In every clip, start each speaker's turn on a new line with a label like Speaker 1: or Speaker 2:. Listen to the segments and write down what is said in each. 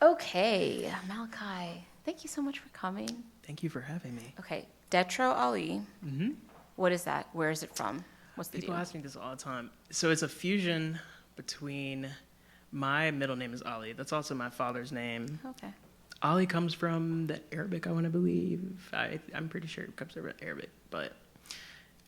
Speaker 1: Okay, Malachi, thank you so much for coming.
Speaker 2: Thank you for having me.
Speaker 1: Okay, Detro Ali,
Speaker 2: hmm
Speaker 1: what is that? Where is it from? What's the
Speaker 2: People
Speaker 1: deal?
Speaker 2: ask me this all the time. So it's a fusion between my middle name is Ali. That's also my father's name.
Speaker 1: Okay.
Speaker 2: Ali comes from the Arabic, I want to believe. I'm pretty sure it comes from Arabic, but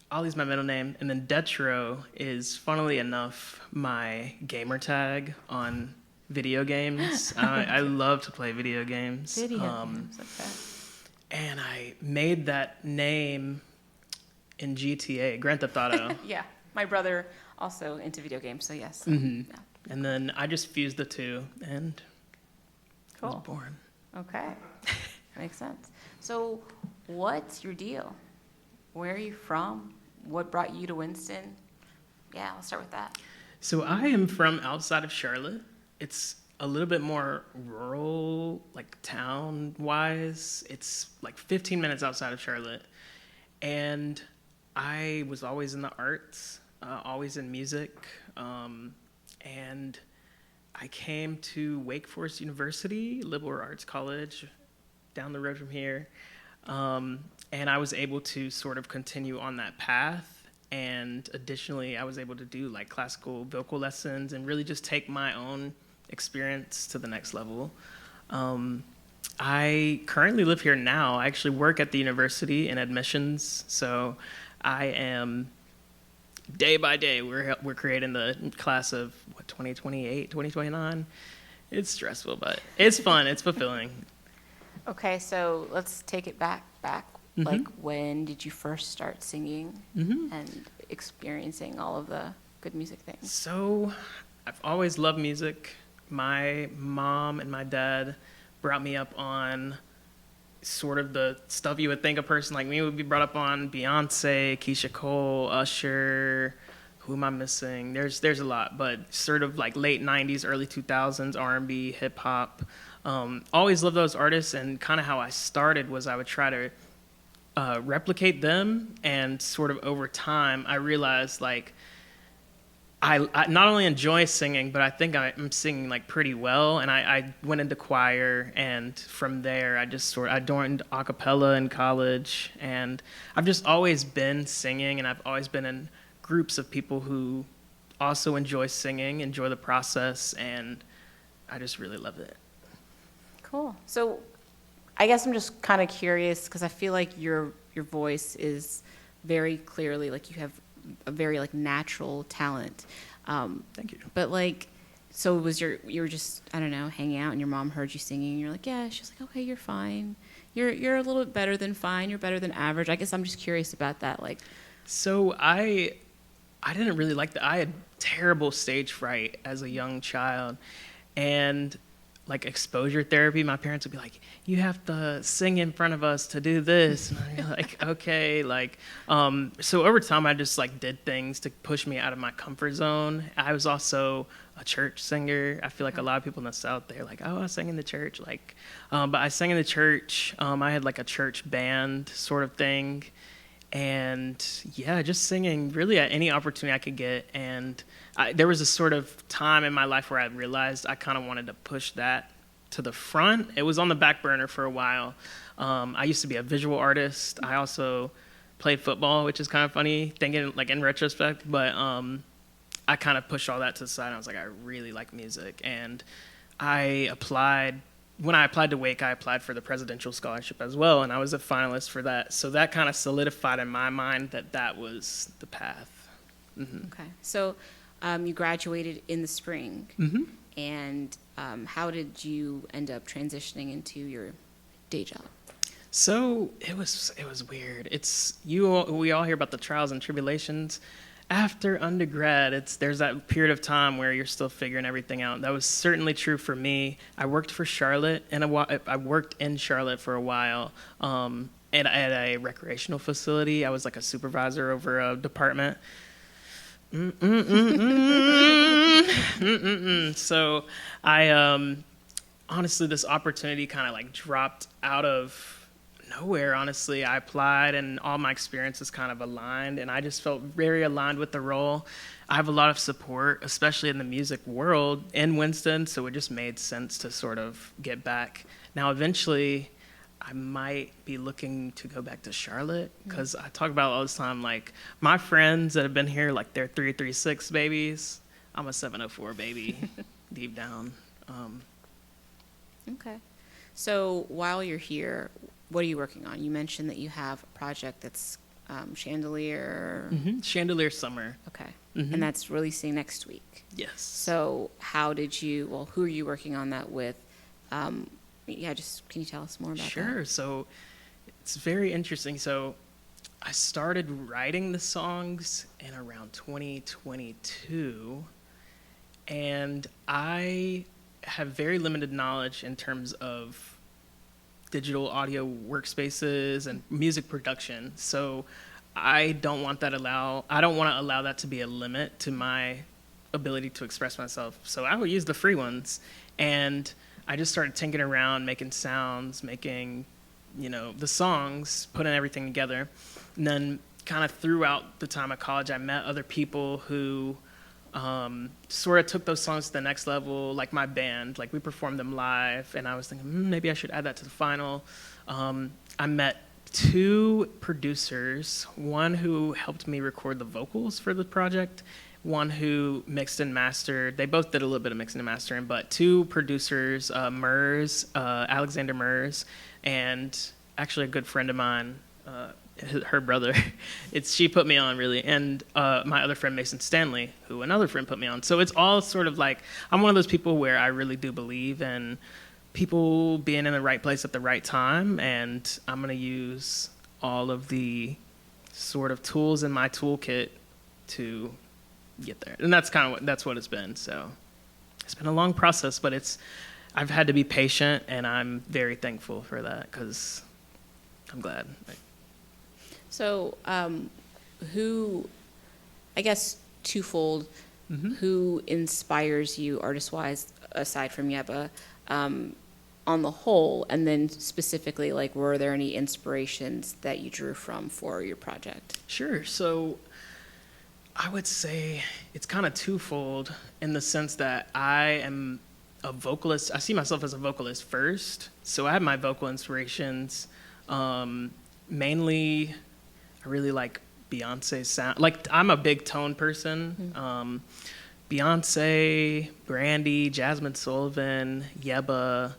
Speaker 2: Ali's my middle name. And then Detro is, funnily enough, my gamer tag on video games. I love to play video games.
Speaker 1: Video games, okay.
Speaker 2: And I made that name in GTA, Grand Theft Auto.
Speaker 1: Yeah, my brother also into video games, so yes.
Speaker 2: hmm
Speaker 1: Yeah.
Speaker 2: And then I just fused the two and I was
Speaker 1: Cool.
Speaker 2: born.
Speaker 1: Okay, makes sense. So, what's your deal? Where are you from? What brought you to Winston? Yeah, let's start with that.
Speaker 2: So I am from outside of Charlotte. It's a little bit more rural, like town wise. It's like 15 minutes outside of Charlotte. And I was always in the arts, always in music. And I came to Wake Forest University, liberal arts college, down the road from here. And I was able to sort of continue on that path. And additionally, I was able to do like classical vocal lessons and really just take my own experience to the next level. I currently live here now. I actually work at the university in admissions. So I am day by day, we're creating the class of 2028, 2029. It's stressful, but it's fun. It's fulfilling.
Speaker 1: Okay, so let's take it back. Like, when did you first start singing and experiencing all of the good music things?
Speaker 2: So I've always loved music. My mom and my dad brought me up on sort of the stuff you would think a person like me would be brought up on: Beyonce, Keisha Cole, Usher. Who am I missing? There's a lot, but sort of like late '90s, early 2000s R&B, hip hop. Always loved those artists, and kind of how I started was I would try to replicate them, and sort of over time I realized like I not only enjoy singing, but I think I'm singing like pretty well. And I went into choir, and from there I joined a cappella in college, and I've just always been singing, and I've always been in groups of people who also enjoy singing, enjoy the process, and I just really love it.
Speaker 1: Cool. So I guess I'm just kind of curious because I feel like your voice is very clearly like you have a very like natural talent.
Speaker 2: Thank you.
Speaker 1: But like, so you were just, I don't know, hanging out and your mom heard you singing and you're like, yeah. She was like, okay, you're fine. You're a little bit better than fine. You're better than average. I guess I'm just curious about that. Like,
Speaker 2: So I didn't really like that. I had terrible stage fright as a young child, and like exposure therapy, my parents would be like, you have to sing in front of us to do this, and I'd be like, okay. So over time I just like did things to push me out of my comfort zone. I was also a church singer. I feel like a lot of people in the South, they're like, oh, I sang in the church, but I sang in the church. I had like a church band sort of thing, and yeah, just singing really at any opportunity I could get. And there was a sort of time in my life where I realized I kind of wanted to push that to the front. It was on the back burner for a while. I used to be a visual artist. I also played football, which is kind of funny thinking like in retrospect, but I kind of pushed all that to the side. And I was like, I really like music. And when I applied to Wake, I applied for the presidential scholarship as well, and I was a finalist for that. So that kind of solidified in my mind that that was the path.
Speaker 1: okay. So you graduated in the spring. And how did you end up transitioning into your day job?
Speaker 2: So it was weird. We all hear about the trials and tribulations. After undergrad, there's that period of time where you're still figuring everything out. That was certainly true for me. I worked for Charlotte, and I worked in Charlotte for a while at a recreational facility. I was like a supervisor over a department. So I honestly, this opportunity kind of like dropped out of nowhere, honestly. I applied and all my experiences kind of aligned, and I just felt very aligned with the role. I have a lot of support, especially in the music world in Winston, so it just made sense to sort of get back. Now, eventually, I might be looking to go back to Charlotte because I talk about all this time, like my friends that have been here, like they're 336 babies. I'm a 704 baby deep down.
Speaker 1: Okay. So while you're here, what are you working on? You mentioned that you have a project that's Chandelier.
Speaker 2: Chandelier Summer.
Speaker 1: Okay. And that's releasing next week.
Speaker 2: Yes.
Speaker 1: So who are you working on that with? Yeah, just can you tell us more about that?
Speaker 2: Sure. So it's very interesting. So I started writing the songs in around 2022, and I have very limited knowledge in terms of digital audio workspaces and music production. So I don't want to allow that to be a limit to my ability to express myself. So I will use the free ones, and I just started tinkering around, making sounds, making, the songs, putting everything together. And then kind of throughout the time at college, I met other people who sort of took those songs to the next level, like my band. Like we performed them live, and I was thinking, maybe I should add that to the final. I met 2 producers, one who helped me record the vocals for the project, one who mixed and mastered. They both did a little bit of mixing and mastering, but 2 producers, Alexander Mers, and actually a good friend of mine, her brother. She put me on, really, and my other friend Mason Stanley, who another friend put me on. So it's all sort of like, I'm one of those people where I really do believe in people being in the right place at the right time, and I'm going to use all of the sort of tools in my toolkit to get there. And that's that's what it's been. So it's been a long process, but I've had to be patient, and I'm very thankful for that because I'm glad.
Speaker 1: So I guess twofold, who inspires you artist-wise, aside from Yeba, on the whole, and then specifically, like, were there any inspirations that you drew from for your project?
Speaker 2: Sure. So I would say it's kind of twofold in the sense that I am a vocalist. I see myself as a vocalist first. So I have my vocal inspirations. Mainly, I really like Beyonce's sound. Like, I'm a big tone person. Beyonce, Brandy, Jasmine Sullivan, Yeba,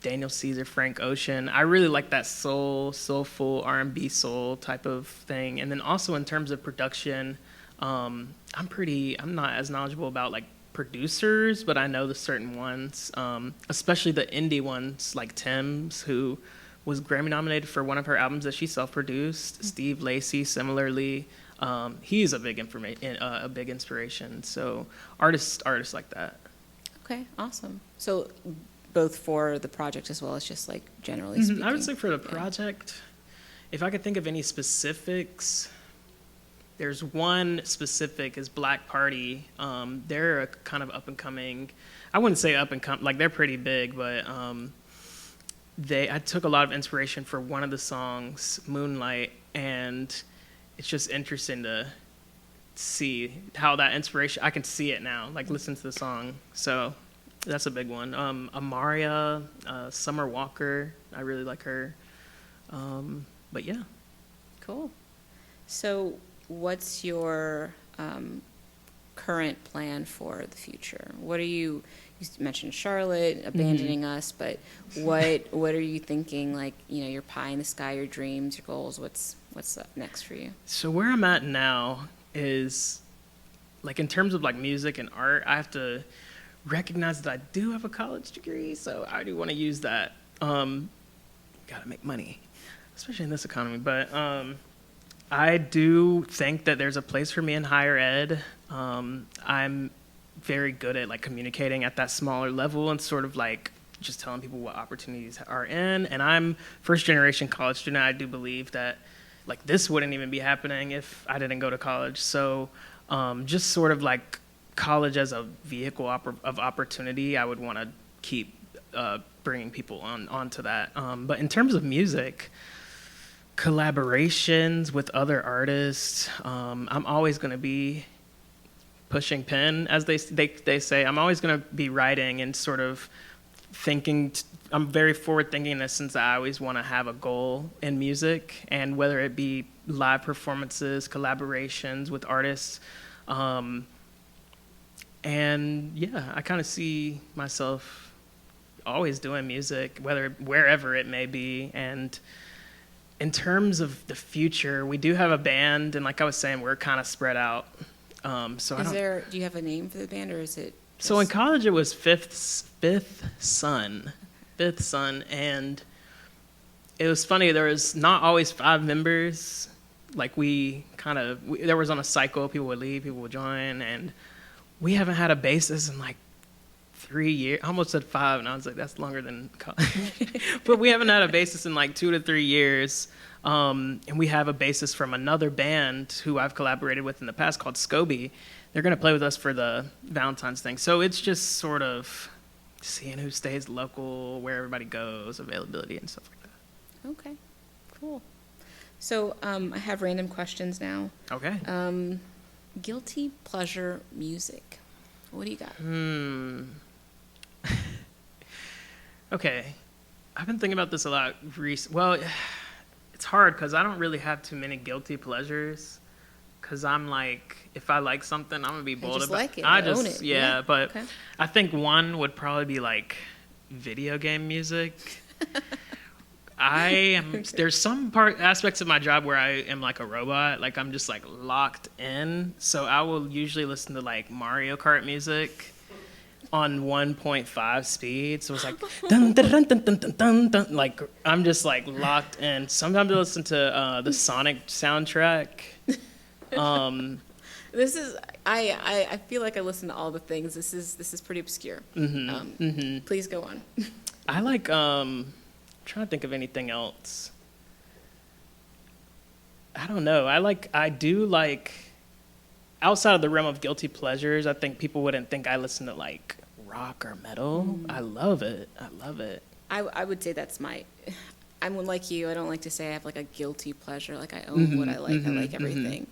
Speaker 2: Daniel Caesar, Frank Ocean. I really like that soulful R&B soul type of thing. And then also in terms of production, I'm not as knowledgeable about like producers, but I know the certain ones, especially the indie ones like Tim's, who was Grammy nominated for one of her albums that she self-produced. Steve Lacy, similarly, he's a big inspiration. So artists like that.
Speaker 1: Okay, awesome. So both for the project as well as just like generally speaking.
Speaker 2: I would say for the project, if I could think of any specifics, there's one specific is Black Party. They're a kind of up and coming. I wouldn't say up and coming, like they're pretty big, but I took a lot of inspiration for one of the songs, Moonlight, and it's just interesting to see how that inspiration, I can see it now, like listen to the song. So that's a big one. Amaria, Summer Walker, I really like her. But yeah.
Speaker 1: Cool. So what's your current plan for the future? What are you mentioned Charlotte, abandoning us, but what are you thinking, like, your pie in the sky, your dreams, your goals, what's up next for you?
Speaker 2: So where I'm at now is, like, in terms of like music and art, I have to recognize that I do have a college degree, so I do want to use that. Gotta make money, especially in this economy, but I do think that there's a place for me in higher ed. I'm very good at like communicating at that smaller level and sort of like just telling people what opportunities are in. And I'm first generation college student. I do believe that like this wouldn't even be happening if I didn't go to college. So just sort of like college as a vehicle of opportunity, I would want to keep bringing people onto that. But in terms of music, collaborations with other artists, I'm always going to be pushing pen, as they say. I'm always going to be writing and sort of thinking. I'm very forward thinking in the sense that I always want to have a goal in music, and whether it be live performances, collaborations with artists. And yeah, I kind of see myself always doing music, wherever it may be. And in terms of the future, we do have a band, and like I was saying, we're kind of spread out. Do
Speaker 1: you have a name for the band, or is it?
Speaker 2: So in college, it was Fifth Son, and it was funny. There was not always 5 members. Like there was on a cycle. People would leave, people would join, and we haven't had a bassist in like 3 years. I almost said 5, and I was like, that's longer than college. But we haven't had a bassist in like 2 to 3 years. And we have a bassist from another band who I've collaborated with in the past called Scoby. They're going to play with us for the Valentine's thing. So it's just sort of seeing who stays local, where everybody goes, availability and stuff like that.
Speaker 1: Okay, cool. So I have random questions now.
Speaker 2: Okay.
Speaker 1: Guilty pleasure music. What do you got?
Speaker 2: Okay. I've been thinking about this a lot Well, it's hard because I don't really have too many guilty pleasures. Because I'm like, if I like something, I'm going to be bold about it.
Speaker 1: I own it.
Speaker 2: Yeah, but
Speaker 1: okay.
Speaker 2: I think one would probably be like video game music. There's some aspects of my job where I am like a robot. Like I'm just like locked in. So I will usually listen to like Mario Kart music on 1.5 speed. So it's like dun dun dun dun dun dun dun. Like I'm just like locked in. Sometimes I listen to the Sonic soundtrack.
Speaker 1: This is I feel like I listen to all the things. This is pretty obscure. Please go on.
Speaker 2: I like trying to think of anything else. I don't know. I do like outside of the realm of guilty pleasures. I think people wouldn't think I listen to like rock or metal. I love it.
Speaker 1: I would say that's I'm like you. I don't like to say I have like a guilty pleasure. Like I own what I like. I like everything.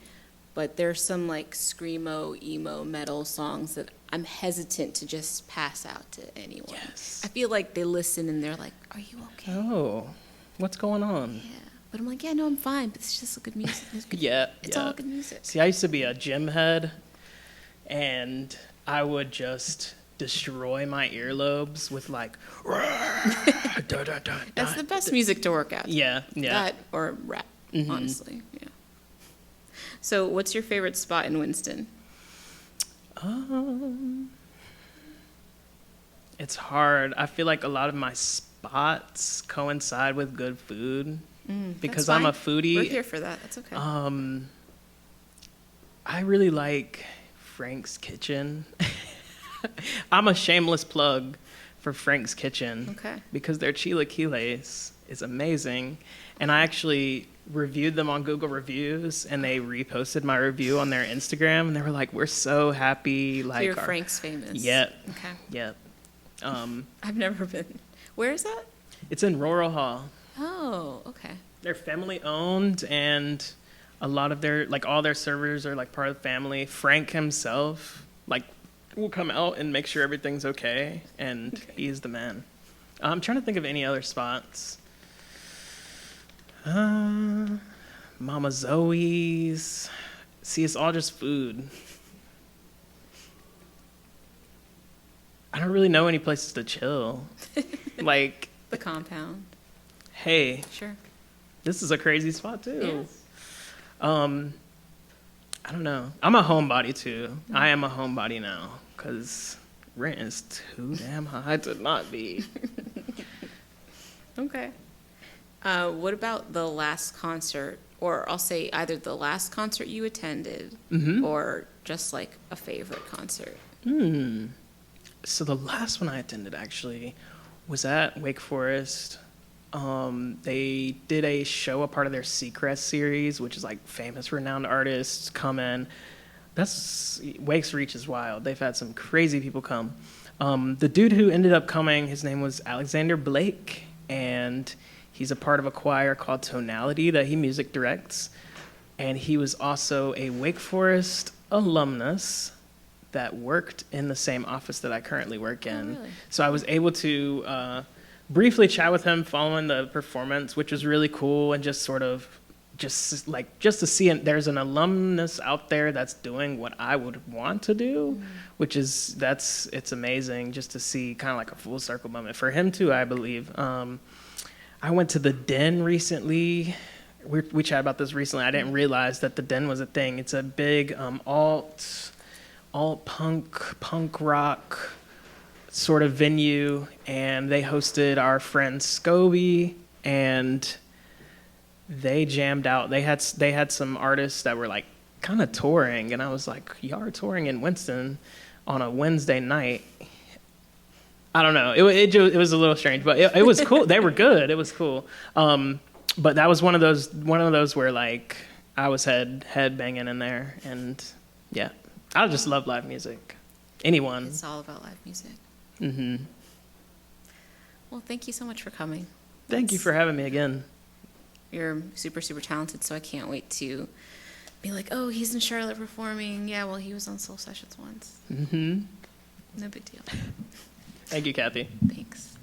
Speaker 1: But there's some like screamo, emo, metal songs that I'm hesitant to just pass out to anyone.
Speaker 2: Yes.
Speaker 1: I feel like they listen and they're like, "Are you okay?"
Speaker 2: Oh, what's going on?
Speaker 1: Yeah. But I'm like, yeah, no, I'm fine. But it's just good music. It's all good music.
Speaker 2: See, I used to be a gym head, and I would just destroy my earlobes with like.
Speaker 1: That's the best music to work out.
Speaker 2: Yeah.
Speaker 1: That or rap, honestly. Yeah. So, what's your favorite spot in Winston?
Speaker 2: It's hard. I feel like a lot of my spots coincide with good food because I'm a foodie.
Speaker 1: We're here for that. That's okay.
Speaker 2: I really like Frank's Kitchen. I'm a shameless plug for Frank's Kitchen.
Speaker 1: Okay.
Speaker 2: Because their chilaquiles is amazing. And I actually reviewed them on Google Reviews, and they reposted my review on their Instagram, and they were like, "We're so happy." Like,
Speaker 1: so you're Frank's famous.
Speaker 2: Yep.
Speaker 1: Okay.
Speaker 2: Yep.
Speaker 1: I've never been. Where is that?
Speaker 2: It's in Rural Hall.
Speaker 1: Oh, okay.
Speaker 2: They're family owned, and a lot of all their servers are like part of the family. Frank himself, like, will come out and make sure everything's okay, and he's the man. I'm trying to think of any other spots. Mama Zoe's. See, it's all just food. I don't really know any places to chill. Like
Speaker 1: the Compound.
Speaker 2: Hey.
Speaker 1: Sure.
Speaker 2: This is a crazy spot too.
Speaker 1: Yes.
Speaker 2: I don't know. I'm a homebody too. I am a homebody now because rent is too damn high to not be.
Speaker 1: Okay. What about the last concert, or I'll say either the last concert you attended or just like a favorite concert?
Speaker 2: So the last one I attended actually was at Wake Forest. They did a show, a part of their Seacrest series, which is like famous, renowned artists come in. Wake's Reach is wild. They've had some crazy people come. The dude who ended up coming, his name was Alexander Blake, and he's a part of a choir called Tonality that he music directs. And he was also a Wake Forest alumnus that worked in the same office that I currently work in.
Speaker 1: Oh, really?
Speaker 2: So I was able to briefly chat with him following the performance, which was really cool, and just sort of just to see there's an alumnus out there that's doing what I would want to do, which is it's amazing just to see kind of like a full circle moment for him too, I believe. I went to the Den recently. We chatted about this recently. I didn't realize that the Den was a thing. It's a big alt punk rock sort of venue, and they hosted our friend Scobie, and they jammed out. They had some artists that were like kind of touring, and I was like, y'all are touring in Winston on a Wednesday night. I don't know. It was a little strange, but it was cool. They were good. It was cool. But that was one of those where like I was head banging in there, and yeah, I just love live music. Anyone.
Speaker 1: It's all about live music.
Speaker 2: Mm-hmm.
Speaker 1: Well, thank you so much for coming.
Speaker 2: Thank you for having me again.
Speaker 1: You're super, super talented, so I can't wait to be like, oh, he's in Charlotte performing. Yeah, well, he was on Soul Sessions once.
Speaker 2: Mm-hmm.
Speaker 1: No big deal.
Speaker 2: Thank you, Kathy.
Speaker 1: Thanks.